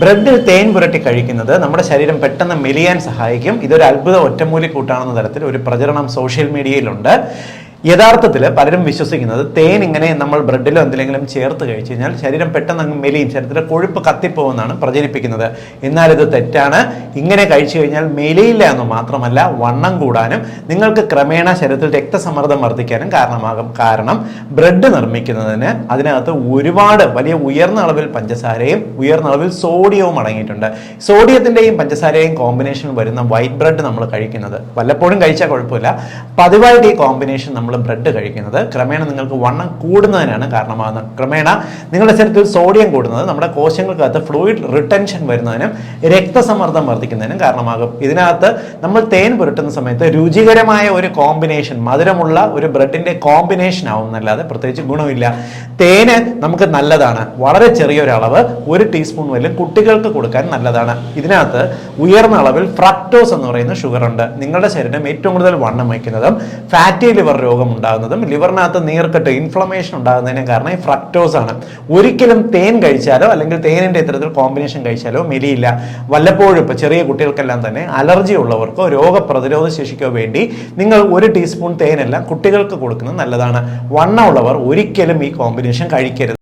ബ്രെഡിൽ തേൻ പുരട്ടി കഴിക്കുന്നത് നമ്മുടെ ശരീരം പെട്ടെന്ന് മെലിയാൻ സഹായിക്കും. ഇതൊരു അത്ഭുത ഒറ്റമൂലിക്കൂട്ടാണെന്ന തരത്തിൽ ഒരു പ്രചരണം സോഷ്യൽ മീഡിയയിലുണ്ട്. യഥാർത്ഥത്തിൽ പലരും വിശ്വസിക്കുന്നത് തേൻ ഇങ്ങനെ നമ്മൾ ബ്രെഡിലോ എന്തെങ്കിലും ചേർത്ത് കഴിച്ചു കഴിഞ്ഞാൽ ശരീരം പെട്ടെന്ന് അങ്ങ് മെലിയും, ശരീരത്തിലെ കൊഴുപ്പ് കത്തിപ്പോകുമെന്നാണ് പ്രചരിപ്പിക്കുന്നത്. എന്നാൽ ഇത് തെറ്റാണ്. ഇങ്ങനെ കഴിച്ചു കഴിഞ്ഞാൽ മെലിയില്ല എന്ന് മാത്രമല്ല, വണ്ണം കൂടാനും നിങ്ങൾക്ക് ക്രമേണ ശരീരത്തിൽ രക്തസമ്മർദ്ദം വർദ്ധിക്കാനും കാരണമാകും. കാരണം ബ്രെഡ് നിർമ്മിക്കുന്നതിന് അതിനകത്ത് ഒരുപാട് വലിയ ഉയർന്ന അളവിൽ പഞ്ചസാരയും ഉയർന്ന അളവിൽ സോഡിയവും അടങ്ങിയിട്ടുണ്ട്. സോഡിയത്തിന്റെയും പഞ്ചസാരയും കോമ്പിനേഷൻ വരുന്ന വൈറ്റ് ബ്രെഡ് നമ്മൾ കഴിക്കുന്നത് വല്ലപ്പോഴും കഴിച്ചാൽ കുഴപ്പമില്ല. പതിവായിട്ട് ഈ കോമ്പിനേഷൻ നമ്മൾ ബ്രെഡ് കഴിക്കുന്നത് ക്രമേണ നിങ്ങൾക്ക് വണ്ണം കൂടുന്നതിനാണ് കാരണമാകുന്നത്. ക്രമേണ നിങ്ങളുടെ ശരീരത്തിൽ സോഡിയം കൂടുന്നത് നമ്മുടെ കോശങ്ങൾക്കകത്ത് ഫ്ലൂയിഡ് റിട്ടൻഷൻ വരുന്നതിനും രക്തസമ്മർദ്ദം വർദ്ധിക്കുന്നതിനും കാരണമാകും. ഇതിനകത്ത് നമ്മൾ തേൻ പുരട്ടുന്ന സമയത്ത് രുചികരമായ ഒരു കോമ്പിനേഷൻ, മധുരമുള്ള ഒരു ബ്രെഡിന്റെ കോമ്പിനേഷൻ ആവുന്നല്ലാതെ പ്രത്യേകിച്ച് ഗുണമില്ല. തേന് നമുക്ക് നല്ലതാണ്. വളരെ ചെറിയൊരളവ്, 1 ടീസ്പൂൺ വരെ കുട്ടികൾക്ക് കൊടുക്കാൻ നല്ലതാണ്. ഇതിനകത്ത് ഉയർന്ന അളവിൽ ഫ്രക്ടോസ് എന്ന് പറയുന്ന ഷുഗർ ഉണ്ട്. നിങ്ങളുടെ ശരീരം ഏറ്റവും കൂടുതൽ വണ്ണം വയ്ക്കുന്നതും ഫാറ്റി ലിവർ രോഗം ഉണ്ടാകുന്നതും ലിവറിനകത്ത് നീർക്കെട്ട് ഇൻഫ്ലമേഷൻ ഉണ്ടാകുന്നതിന് കാരണം ഈ ഫ്രക്ടോസ് ആണ്. ഒരിക്കലും തേൻ കഴിച്ചാലോ അല്ലെങ്കിൽ തേനിന്റെ ഇത്തരത്തിൽ കോമ്പിനേഷൻ കഴിച്ചാലോ മെലിയില്ല. വല്ലപ്പോഴും ഇപ്പൊ ചെറിയ കുട്ടികൾക്കെല്ലാം തന്നെ അലർജി ഉള്ളവർക്കോ രോഗപ്രതിരോധ ശേഷിക്കോ വേണ്ടി നിങ്ങൾ 1 ടീസ്പൂൺ തേനെല്ലാം കുട്ടികൾക്ക് കൊടുക്കുന്നത് നല്ലതാണ്. വണ്ണമുള്ളവർ ഒരിക്കലും ഈ കോമ്പിനേഷൻ കഴിക്കരുത്.